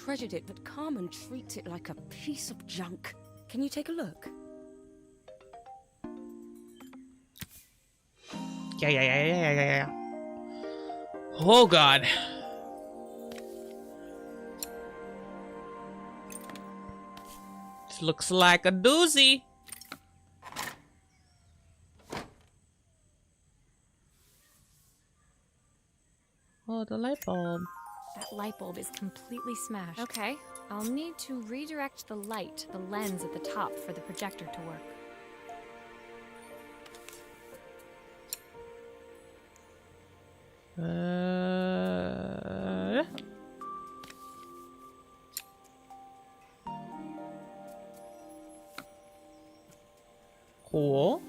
treasured it, but Carmen treats it like a piece of junk. Can you take a look? Yeah. Oh, God. This looks like a doozy. Oh, the light bulb. That light bulb is completely smashed. Okay, I'll need to redirect the light to the lens at the top for the projector to work. Cool.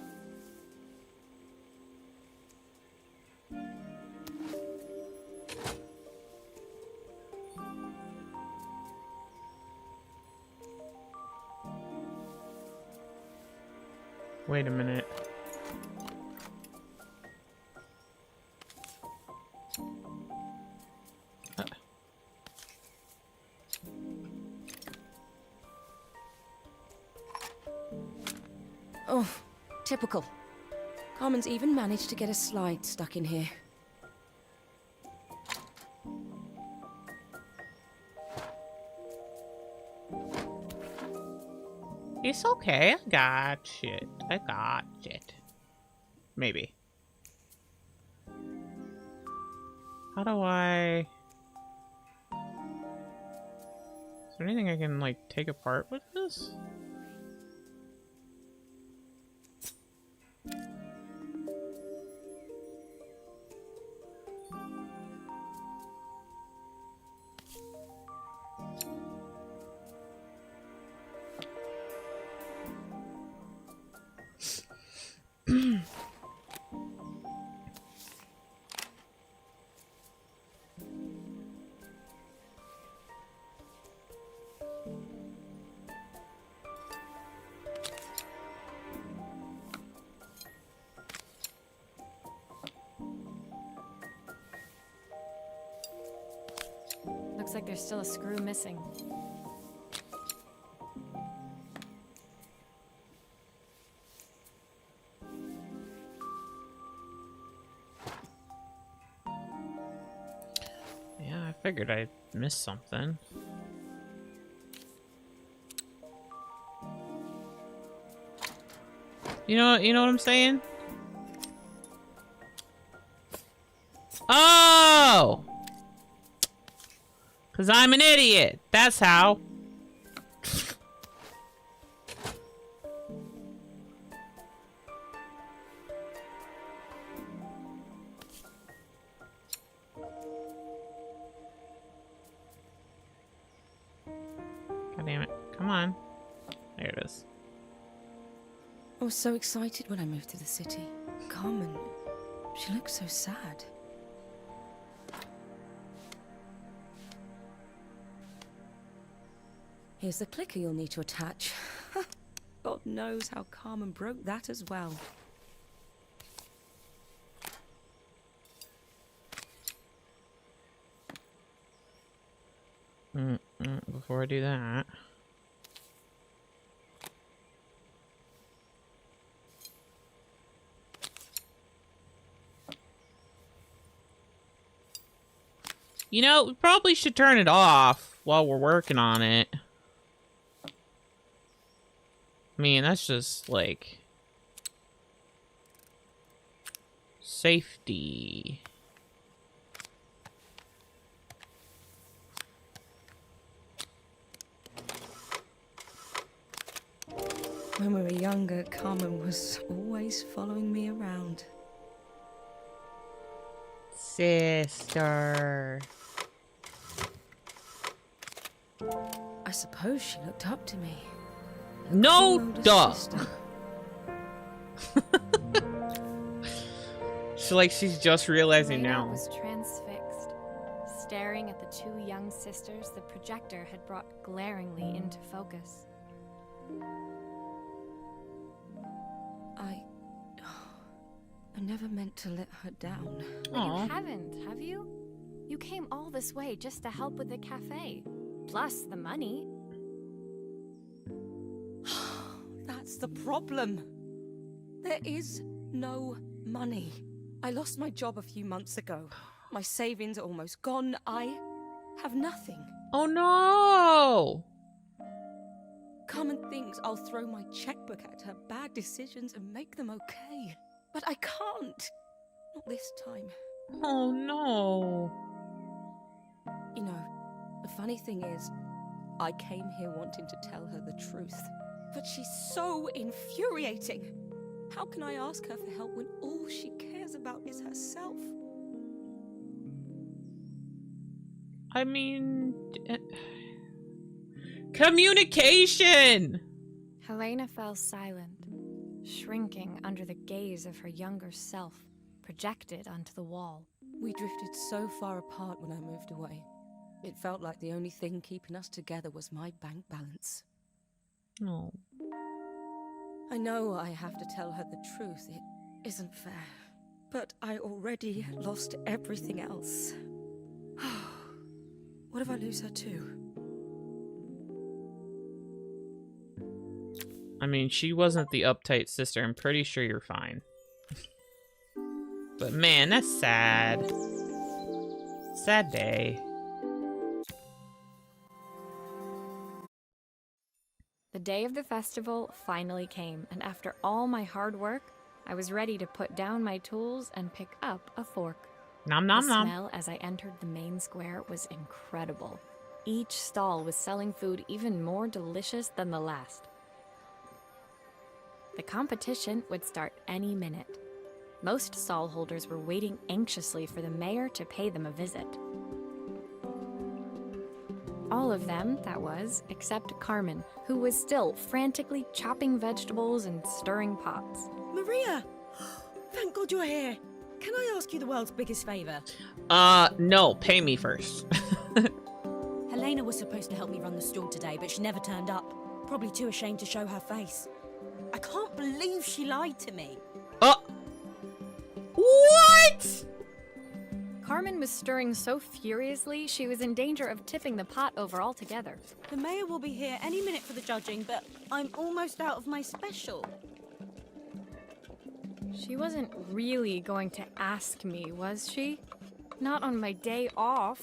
Wait a minute. Oh, typical. Carmen's even managed to get a slide stuck in here. It's okay. I got it. Maybe. How do I... Is there anything I can, like, take apart with this? Looks like there's still a screw missing. Yeah, I figured I missed something. You know what I'm saying? Oh! 'Cause I'm an idiot. That's how. God damn it. Come on. There it is. I was so excited when I moved to the city. Carmen, she looks so sad. Here's the clicker you'll need to attach. God knows how Carmen broke that as well. Before I do that... You know, we probably should turn it off while we're working on it. I mean, that's just, like... safety. When we were younger, Carmen was always following me around. Sister. I suppose she looked up to me. No, Older duh. sister. She's just realizing Elena now. was transfixed. Staring at the two young sisters the projector had brought glaringly into focus. I never meant to let her down. But you haven't, have you? You came all this way just to help with the cafe. Plus the money. That's the problem. There is no money. I lost my job a few months ago. My savings are almost gone. I have nothing. Oh no! Carmen thinks I'll throw my checkbook at her bad decisions and make them okay. But I can't. Not this time. Oh no. You know, the funny thing is, I came here wanting to tell her the truth. But she's so infuriating. How can I ask her for help when all she cares about is herself? I mean... communication! Helena fell silent, shrinking under the gaze of her younger self, projected onto the wall. We drifted so far apart when I moved away. It felt like the only thing keeping us together was my bank balance. Oh. I know I have to tell her the truth. It isn't fair. But I already lost everything else. What if I lose her too? I mean, she wasn't the uptight sister. I'm pretty sure you're fine. But man, that's sad. Sad day. The day of the festival finally came, and after all my hard work, I was ready to put down my tools and pick up a fork. Nom nom The nom. smell as I entered the main square was incredible. Each stall was selling food even more delicious than the last. The competition would start any minute. Most stall holders were waiting anxiously for the mayor to pay them a visit. All of them, that was, except Carmen, who was still frantically chopping vegetables and stirring pots. Maria! Thank God you're here. Can I ask you the world's biggest favor? No, pay me first. Helena was supposed to help me run the stall today, but she never turned up. Probably too ashamed to show her face. I can't believe she lied to me. What? Carmen was stirring so furiously, she was in danger of tipping the pot over altogether. The mayor will be here any minute for the judging, but I'm almost out of my special. She wasn't really going to ask me, was she? Not on my day off.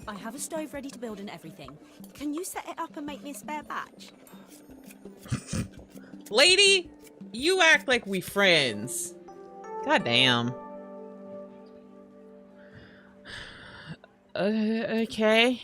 I have a stove ready to build and everything. Can you set it up and make me a spare batch? Lady, you act like we friends. God damn. Okay.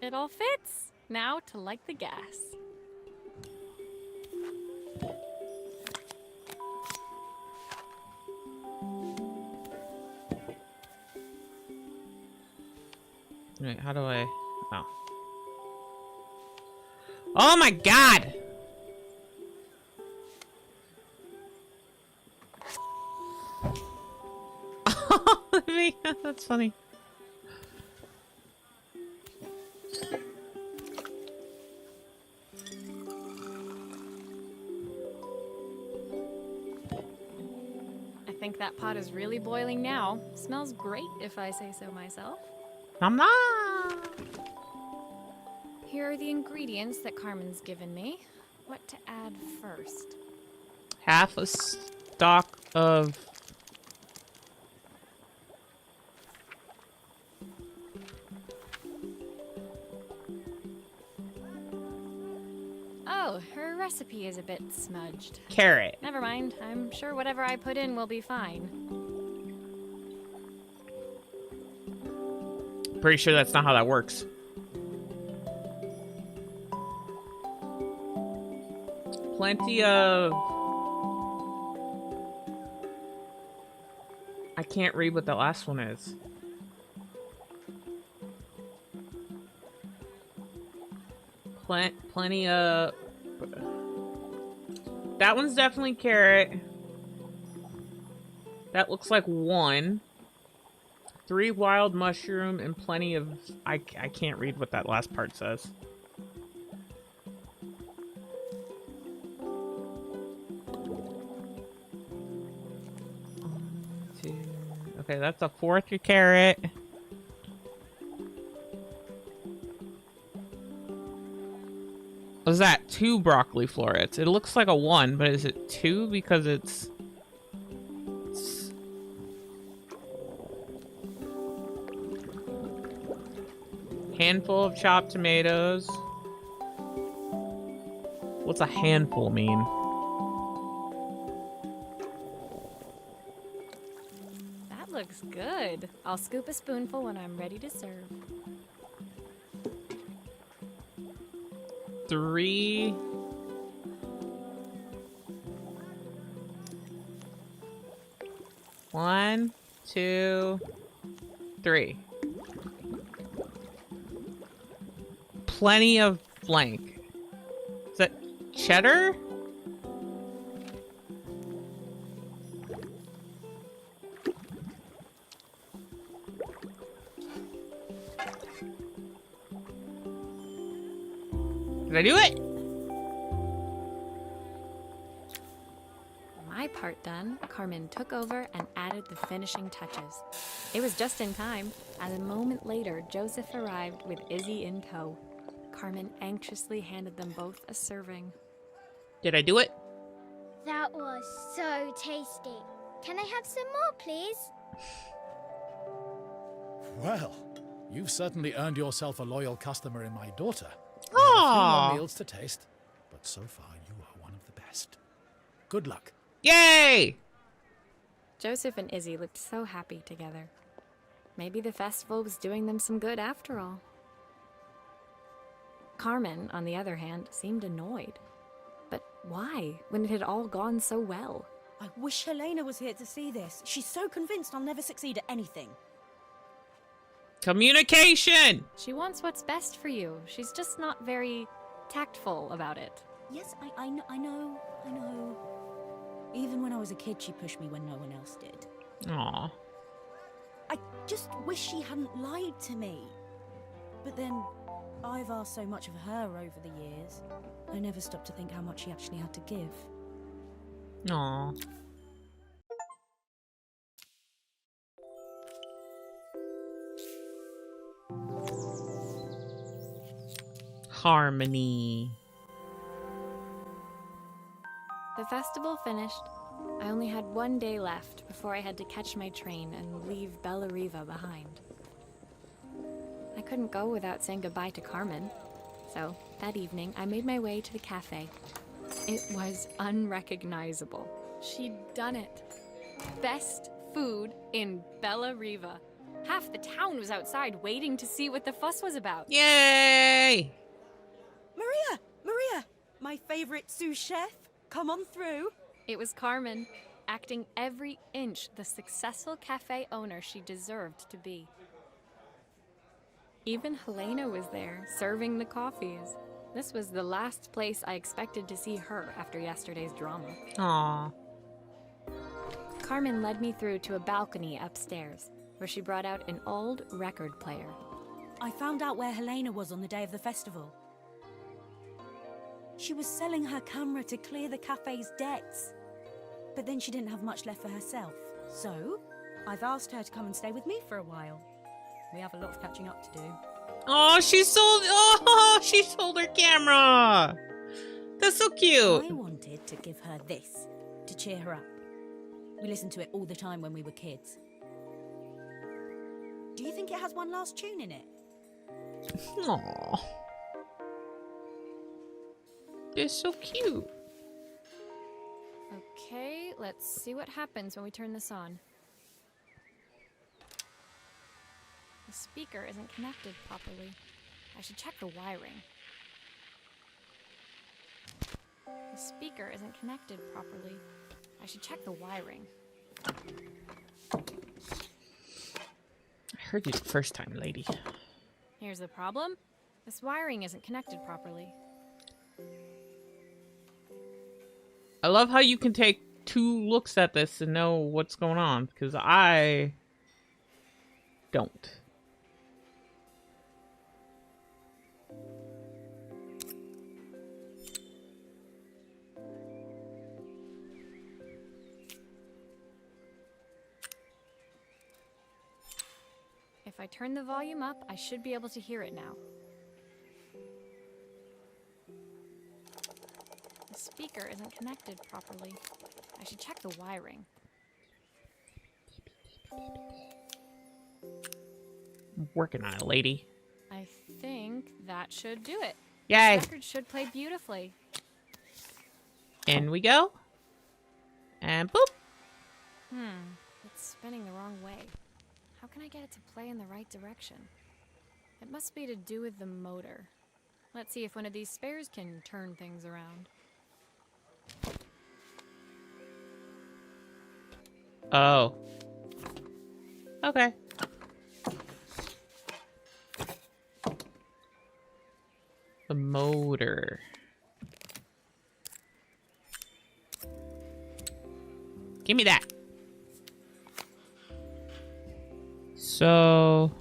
It all fits. Now to light the gas. Wait, how do I... Oh. Oh my god! That's funny. I think that pot is really boiling now. Smells great if I say so myself. Nom nom! Here are the ingredients that Carmen's given me. What to add first? Half a stalk of... Oh, her recipe is a bit smudged. carrot. Never mind. I'm sure whatever I put in will be fine. Pretty sure that's not how that works. Plenty of... I can't read what the last one is. Plenty of... That one's definitely carrot. That looks like 1. 3 wild mushroom and plenty of... I can't read what that last part says. Okay, that's a 4th carrot. What is that? 2 broccoli florets. It looks like a 1, but is it 2 because it's... Handful of chopped tomatoes. What's a handful mean? That looks good. I'll scoop a spoonful when I'm ready to serve. 3. One, 2, 3. Plenty of blank. Is that cheddar? Did I do it? My part done, Carmen took over and added the finishing touches. It was just in time, as a moment later, Joseph arrived with Izzy in tow. Carmen anxiously handed them both a serving. Did I do it? That was so tasty. Can I have some more, please? Well, you've certainly earned yourself a loyal customer in my daughter. We have a few Aw. more meals to taste, but so far you are one of the best. Good luck. Yay! Joseph and Izzy looked so happy together. Maybe the festival was doing them some good after all. Carmen, on the other hand, seemed annoyed. But why, when it had all gone so well? I wish Helena was here to see this. She's so convinced I'll never succeed at anything. Communication! She wants what's best for you. She's just not very tactful about it. Yes, I know. Even when I was a kid, she pushed me when no one else did. Aw. I just wish she hadn't lied to me. But then, I've asked so much of her over the years. I never stopped to think how much she actually had to give. Aw. Harmony. The festival finished. I only had one day left before I had to catch my train and leave Bellariva behind. I couldn't go without saying goodbye to Carmen. So, that evening, I made my way to the cafe. It was unrecognizable. She'd done it. Best food in Bellariva. Half the town was outside waiting to see what the fuss was about. Yay! Maria! My favorite sous chef. Come on through. It was Carmen, acting every inch the successful cafe owner she deserved to be. Even Helena was there, serving the coffees. This was the last place I expected to see her after yesterday's drama. Aw. Carmen led me through to a balcony upstairs, where she brought out an old record player. I found out where Helena was on the day of the festival. She was selling her camera to clear the cafe's debts. But then she didn't have much left for herself. So, I've asked her to come and stay with me for a while. We have a lot of catching up to do. Oh, she sold her camera. That's so cute. I wanted to give her this, to cheer her up. We listened to it all the time when we were kids. Do you think it has one last tune in it? Aw. They're so cute. Okay, let's see what happens when we turn this on. The speaker isn't connected properly. I should check the wiring. The speaker isn't connected properly. I should check the wiring. I heard you the first time, lady. Here's the problem. This wiring isn't connected properly. I love how you can take 2 looks at this and know what's going on, because I don't. If I turn the volume up, I should be able to hear it now. The speaker isn't connected properly. I should check the wiring. I'm working on it, lady. I think that should do it. Yay! The record should play beautifully. In we go. And boop. It's spinning the wrong way. How can I get it to play in the right direction? It must be to do with the motor. Let's see if one of these spares can turn things around. Oh. Okay. The motor. Give me that. So...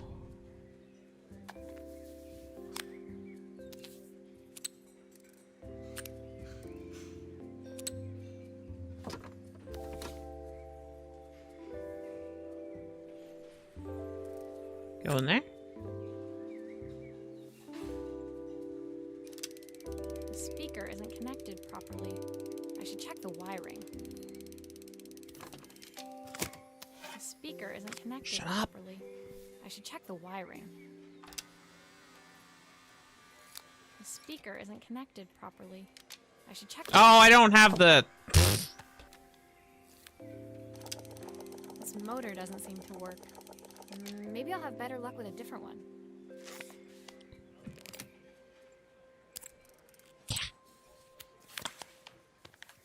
go in there. The speaker isn't connected properly. I should check the wiring. The speaker isn't connected Shut up. properly. I should check the wiring. The speaker isn't connected properly. I should check the Oh, I don't have the... This motor doesn't seem to work. Maybe I'll have better luck with a different one.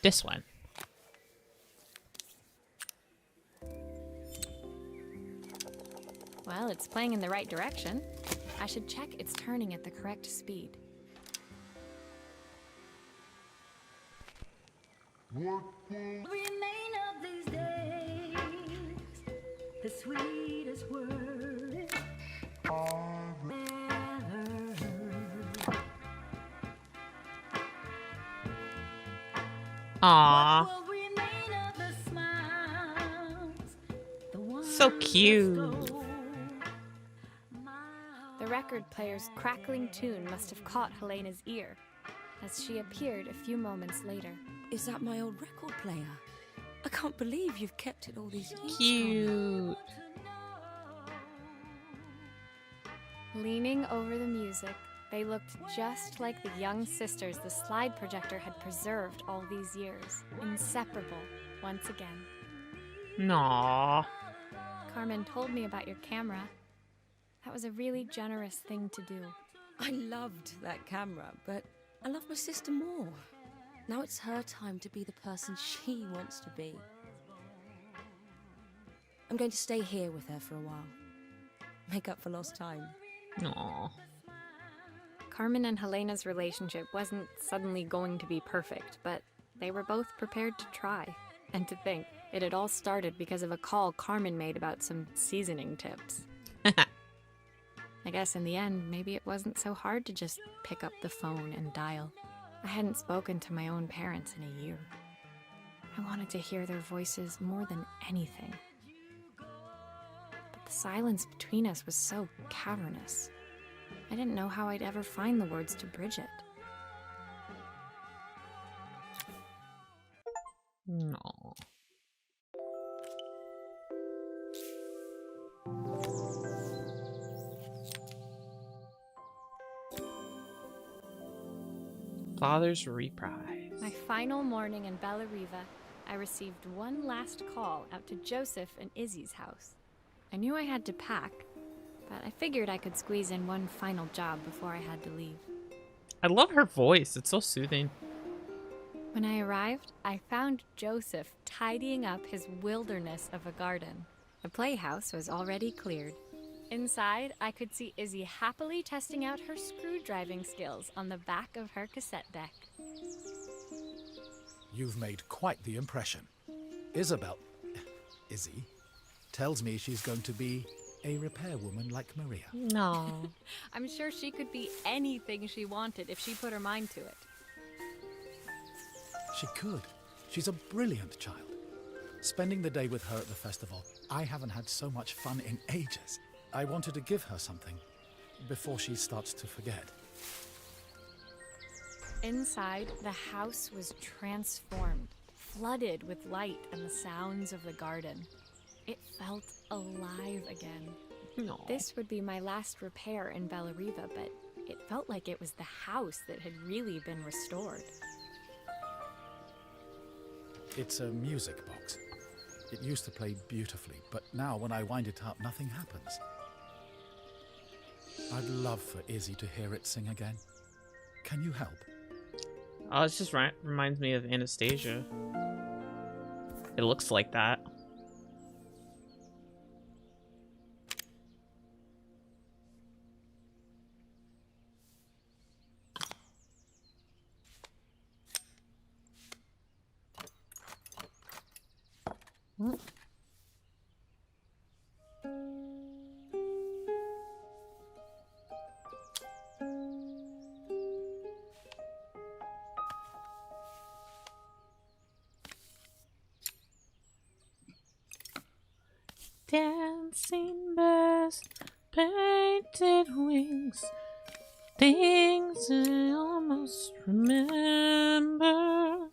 This one. Well, it's playing in the right direction. I should check it's turning at the correct speed. What will remain of these days? The sweetest word I've ever heard. Aww. What will remain of the smiles? The ones So cute. stole my The record player's crackling tune must have caught Helena's ear, as she appeared a few moments later. Is that my old record player? I can't believe you've kept it all these years. Cute. Leaning over the music, they looked just like the young sisters the slide projector had preserved all these years, inseparable once again. Aww. Carmen told me about your camera. That was a really generous thing to do. I loved that camera, but I love my sister more. Now it's her time to be the person she wants to be. I'm going to stay here with her for a while. Make up for lost time. Aww. Carmen and Helena's relationship wasn't suddenly going to be perfect, but they were both prepared to try. And to think, it had all started because of a call Carmen made about some seasoning tips. I guess in the end, maybe it wasn't so hard to just pick up the phone and dial. I hadn't spoken to my own parents in a year. I wanted to hear their voices more than anything. But the silence between us was so cavernous. I didn't know how I'd ever find the words to bridge it. No. Father's reprise. My final morning in Bella Riva, I received one last call out to Joseph and Izzy's house. I knew I had to pack, but I figured I could squeeze in one final job before I had to leave. I love her voice. It's so soothing. When I arrived, I found Joseph tidying up his wilderness of a garden. The playhouse was already cleared. Inside, I could see Izzy happily testing out her screw driving skills on the back of her cassette deck. You've made quite the impression. Izzy, tells me she's going to be a repairwoman like Maria. No. I'm sure she could be anything she wanted if she put her mind to it. She could. She's a brilliant child. Spending the day with her at the festival, I haven't had so much fun in ages. I wanted to give her something before she starts to forget. Inside, the house was transformed, flooded with light and the sounds of the garden. It felt alive again. No. This would be my last repair in Bellariva, but it felt like it was the house that had really been restored. It's a music box. It used to play beautifully, but now when I wind it up, nothing happens. I'd love for Izzy to hear it sing again. Can you help? Oh, it just reminds me of Anastasia. It looks like that. Dancing bears, painted wings, things I almost remember,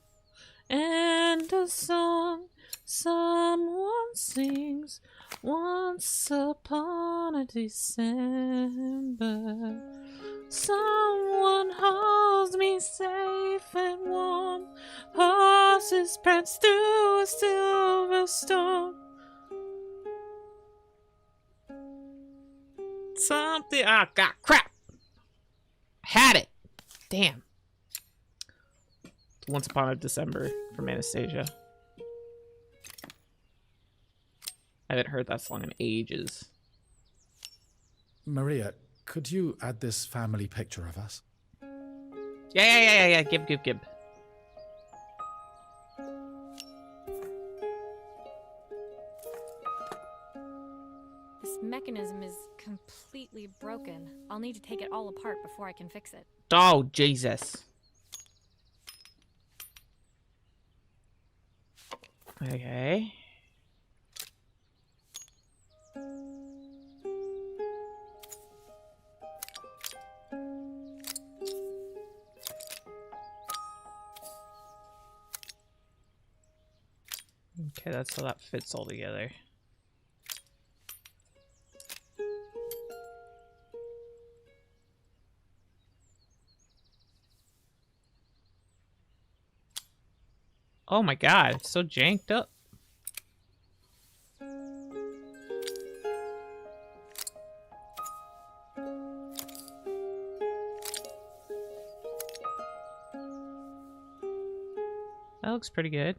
and a song someone sings once upon a December. Someone holds me safe and warm, horses prance through a silver storm. Something. Ah, God, crap. Had it. Damn. Once Upon a December from Anastasia. I haven't heard that song in ages. Maria, could you add this family picture of us? Yeah. Gib. This mechanism is completely broken. I'll need to take it all apart before I can fix it. Oh, Jesus. Okay. Okay, that's how that fits all together. Oh my god, it's so janked up. That looks pretty good.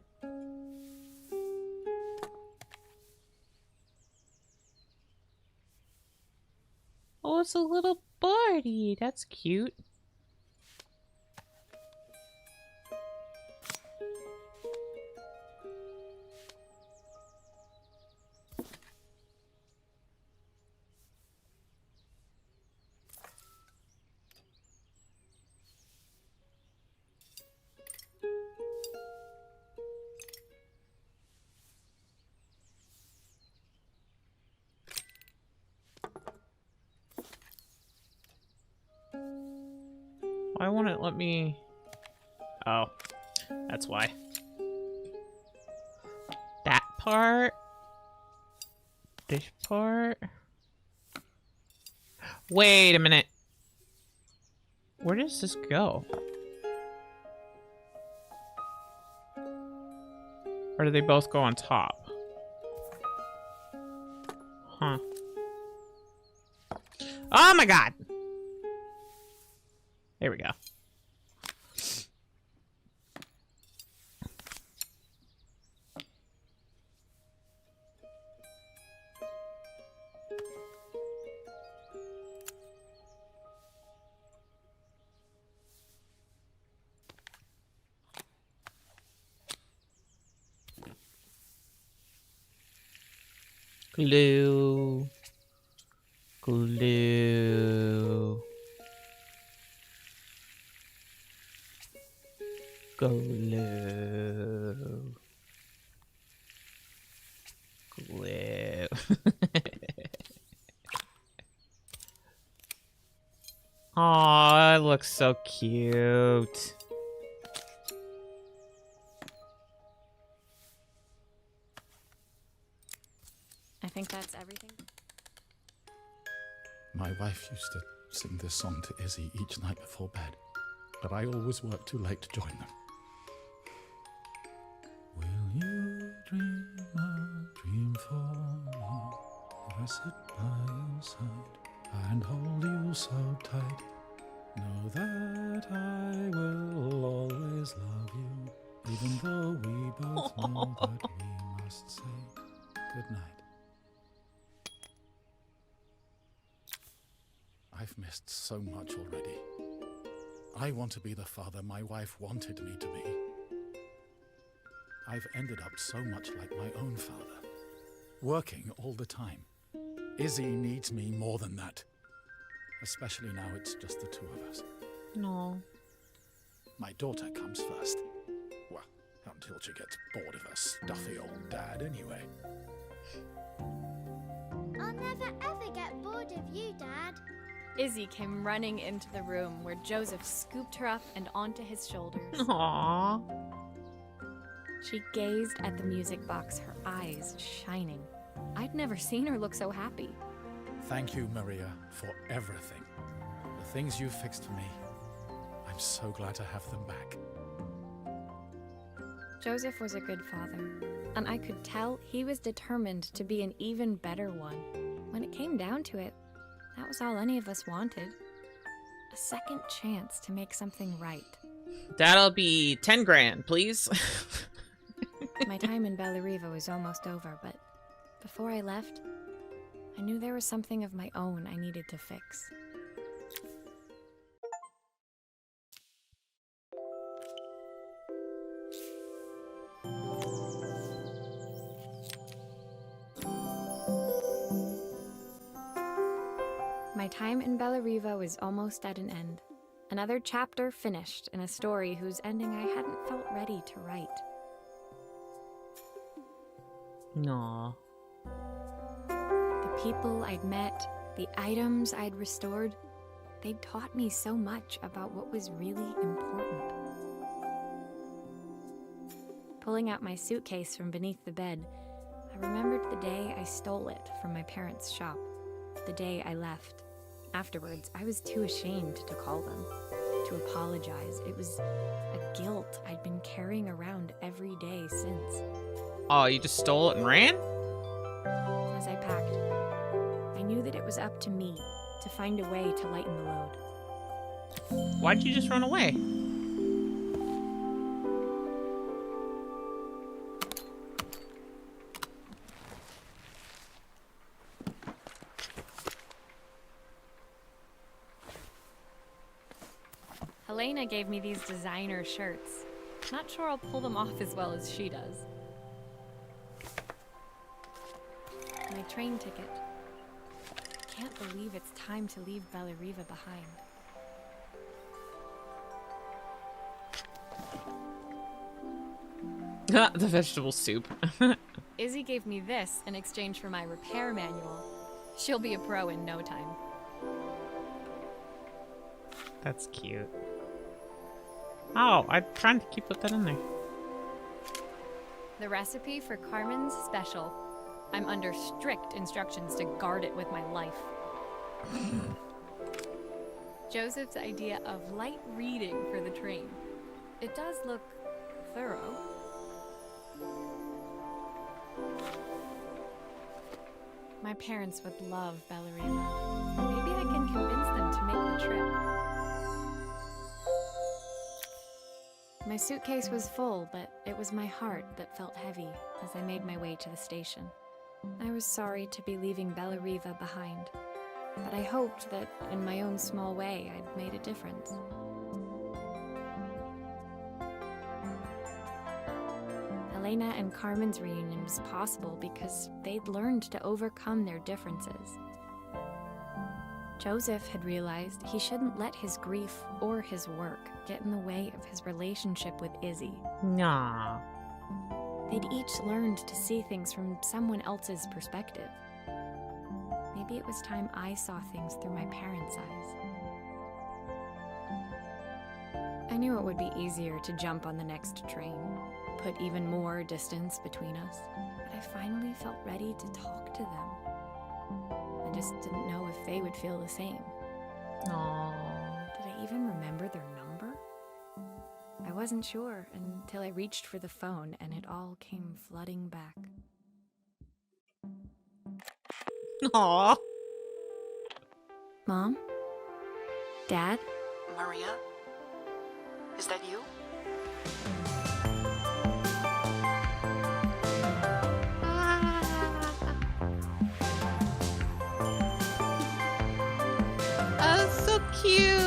Oh, it's a little birdie. That's cute. Why won't it let me... Oh, that's why. That part. This part. Wait a minute. Where does this go? Or do they both go on top? Huh. Oh my god! There we go. Glue. Glue. Glue. Glue. Aw, that looks so cute. I think that's everything. My wife used to sing this song to Izzy each night before bed, but I always worked too late to join them. Will you dream a dream for me? If I sit by your side and hold you so tight, know that I will always love you, even though we both know that we must say goodnight. I've missed so much already. I want to be the father my wife wanted me to be. I've ended up so much like my own father, working all the time. Izzy needs me more than that. Especially now it's just the two of us. No. My daughter comes first. Well, until she gets bored of her stuffy old dad anyway. I'll never ever get bored of you, Dad. Izzy came running into the room where Joseph scooped her up and onto his shoulders. Aww. She gazed at the music box, her eyes shining. I'd never seen her look so happy. Thank you, Maria, for everything. The things you fixed for me. I'm so glad to have them back. Joseph was a good father, and I could tell he was determined to be an even better one. When it came down to it, that was all any of us wanted. A second chance to make something right. That'll be 10 grand, please. My time in Bellariva was almost over, but before I left, I knew there was something of my own I needed to fix. My time in Bellariva was almost at an end. Another chapter finished in a story whose ending I hadn't felt ready to write. Aw. The people I'd met, the items I'd restored, they'd taught me so much about what was really important. Pulling out my suitcase from beneath the bed, I remembered the day I stole it from my parents' shop, the day I left. Afterwards, I was too ashamed to call them, to apologize. It was a guilt I'd been carrying around every day since. Oh, you just stole it and ran? As I packed, I knew that it was up to me to find a way to lighten the load. Why'd you just run away? Helena gave me these designer shirts. Not sure I'll pull them off as well as she does. My train ticket. Can't believe it's time to leave Bellariva behind. The vegetable soup. Izzy gave me this in exchange for my repair manual. She'll be a pro in no time. That's cute. Oh, I'm trying to keep that in there. The recipe for Carmen's special. I'm under strict instructions to guard it with my life. Joseph's idea of light reading for the train. It does look thorough. My parents would love Bellariva. Maybe I can convince them to make the trip. My suitcase was full, but it was my heart that felt heavy as I made my way to the station. I was sorry to be leaving Bellariva behind, but I hoped that in my own small way I'd made a difference. Helena and Carmen's reunion was possible because they'd learned to overcome their differences. Joseph had realized he shouldn't let his grief or his work get in the way of his relationship with Izzy. Nah. They'd each learned to see things from someone else's perspective. Maybe it was time I saw things through my parents' eyes. I knew it would be easier to jump on the next train, put even more distance between us, but I finally felt ready to talk to them. I just didn't know if they would feel the same. Aww. Did I even remember their number? I wasn't sure until I reached for the phone and it all came flooding back. Aww. Mom? Dad? Maria? Is that you? That's so cute.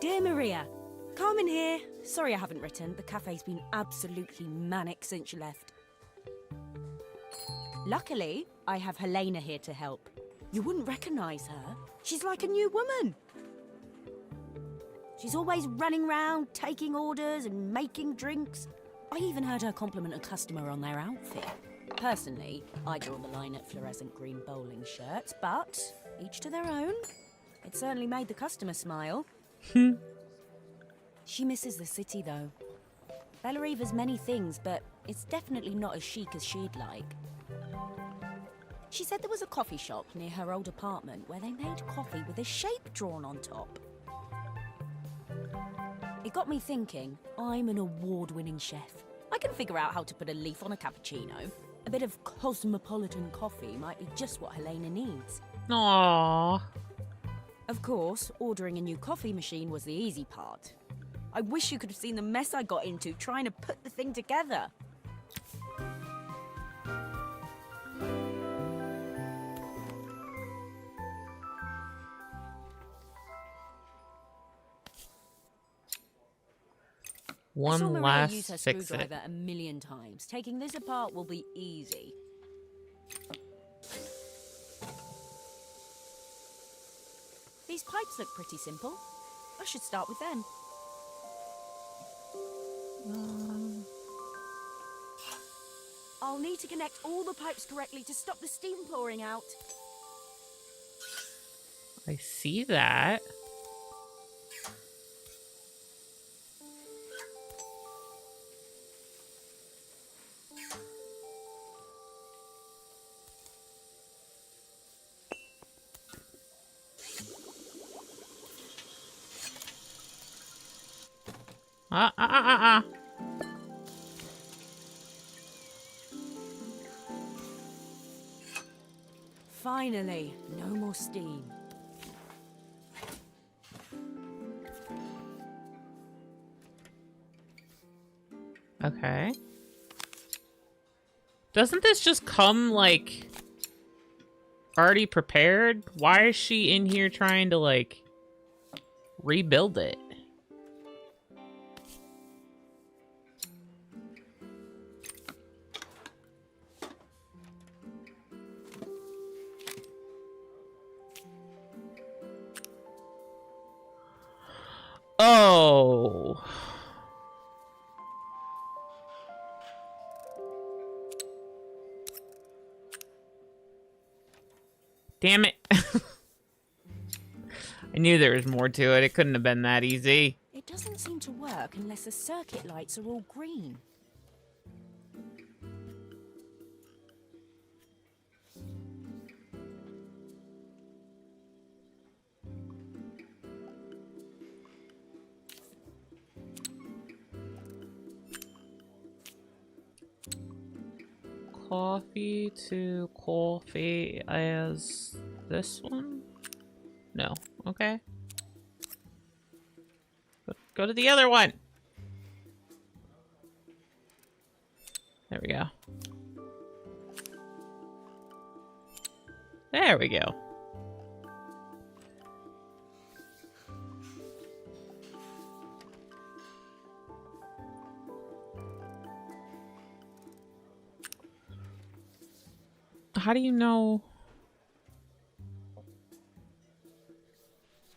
Dear Maria, Carmen here. Sorry I haven't written. The cafe's been absolutely manic since you left. Luckily, I have Helena here to help. You wouldn't recognise her. She's like a new woman. She's always running round, taking orders and making drinks. I even heard her compliment a customer on their outfit. Personally, I draw the line at fluorescent green bowling shirts, but each to their own. It certainly made the customer smile. She misses the city, though. Bellariva's many things, but it's definitely not as chic as she'd like. She said there was a coffee shop near her old apartment where they made coffee with a shape drawn on top. It got me thinking, I'm an award-winning chef. I can figure out how to put a leaf on a cappuccino. A bit of cosmopolitan coffee might be just what Helena needs. Aww. Of course, ordering a new coffee machine was the easy part. I wish you could have seen the mess I got into trying to put the thing together. I saw One Maria last use her fix it. screwdriver a million times. Taking this apart will be easy. These pipes look pretty simple. I should start with them. I'll need to connect all the pipes correctly to stop the steam pouring out. I see that. Ah. Finally, no more steam. Okay. Doesn't this just come, like, already prepared? Why is she in here trying to, like, rebuild it? Oh. Damn it. I knew there was more to it. It couldn't have been that easy. It doesn't seem to work unless the circuit lights are all green. Coffee to coffee as this one? No. Okay. But Go to the other one. There we go. There we go. How do you know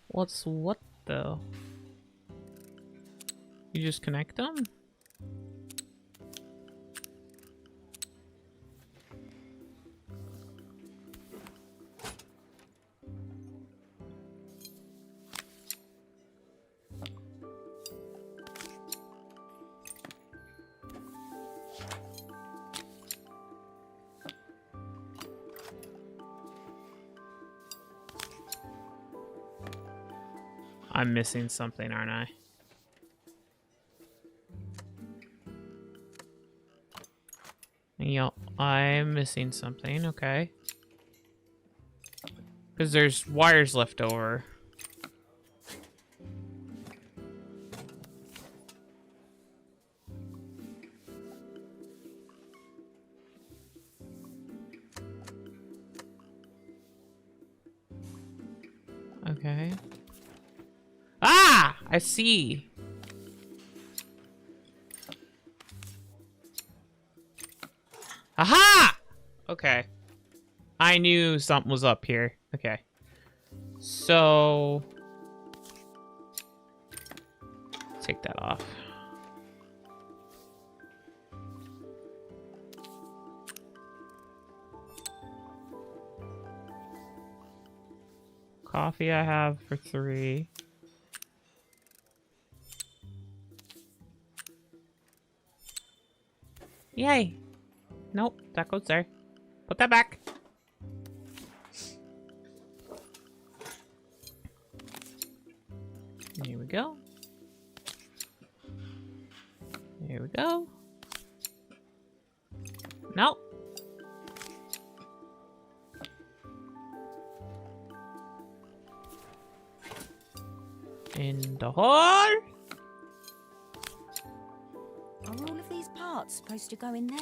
what's what though? You just connect them? I'm missing something, aren't I? Yep, I'm missing something, okay. Because there's wires left over. Okay. Ah! I see. Aha! Okay. I knew something was up here. Okay. So... take that off. Coffee I have for 3. Yay! Nope, that goes there. Put that back. Here we go. Here we go. Nope. In the hole. Are all of these parts supposed to go in there?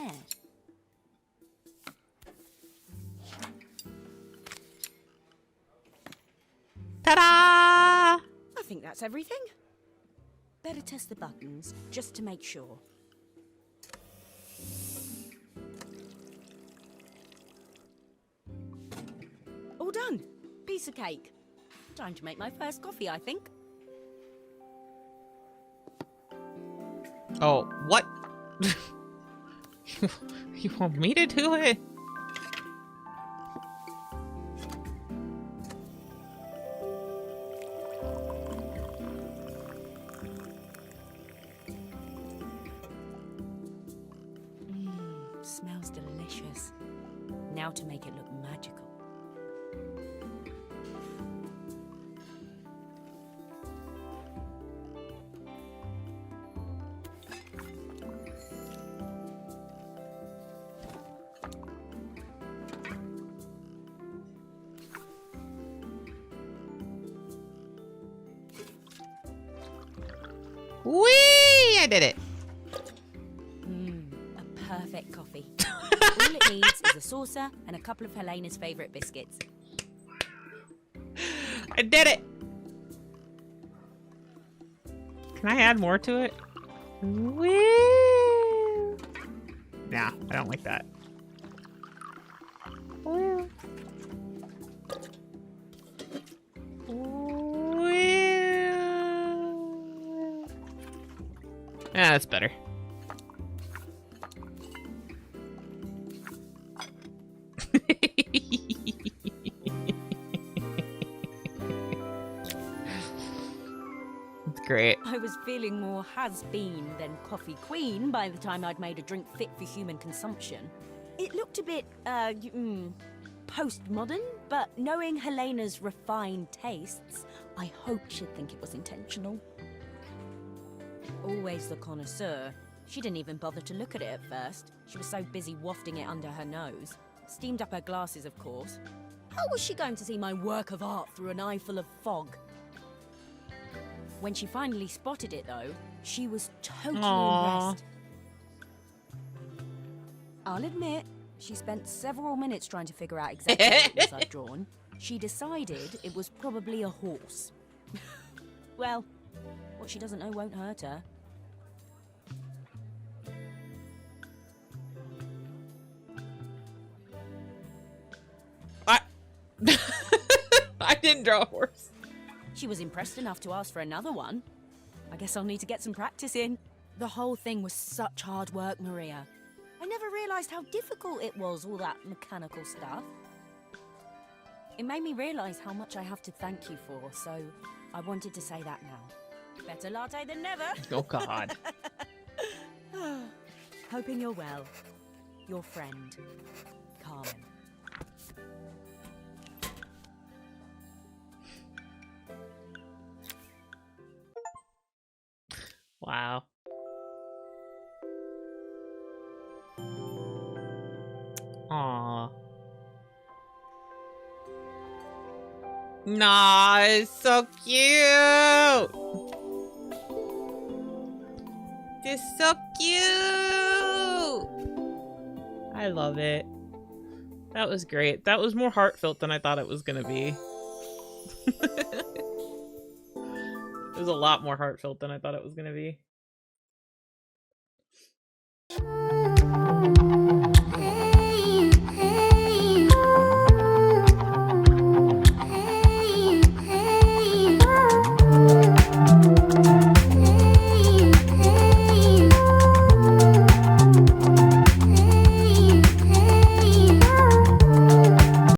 Ta-da! I think that's everything. Better test the buttons, just to make sure. All done. Piece of cake. Time to make my first coffee, I think. Oh, what? You want me to do it? Smells delicious. Now to make it look magical. Whee! I did it. A perfect coffee. All it needs is a saucer and a couple of Helena's favourite biscuits. I did it. Can I add more to it? Woo! Nah, I don't like that. Woo. Woo. Yeah, that's better. It's great. I was feeling more has-been than coffee queen by the time I'd made a drink fit for human consumption. It looked a bit, postmodern, but knowing Helena's refined tastes, I hoped she'd think it was intentional. Always the connoisseur. She didn't even bother to look at it at first. She was so busy wafting it under her nose. Steamed up her glasses, of course. How was she going to see my work of art through an eye full of fog? When she finally spotted it, though, she was totally Aww. impressed. I'll admit, she spent several minutes trying to figure out exactly what it was I'd drawn. She decided it was probably a horse. Well, what she doesn't know won't hurt her. I didn't draw a horse. She was impressed enough to ask for another one. I guess I'll need to get some practice in. The whole thing was such hard work, Maria. I never realised how difficult it was, all that mechanical stuff. It made me realise how much I have to thank you for, so I wanted to say that now. Better latte than never. Oh God. Hoping you're well. Your friend, Carmen. Wow. Aww. Nah, it's so cute. It's so cute. I love it. That was great. That was more heartfelt than I thought it was gonna be. It was a lot more heartfelt than I thought it was gonna be.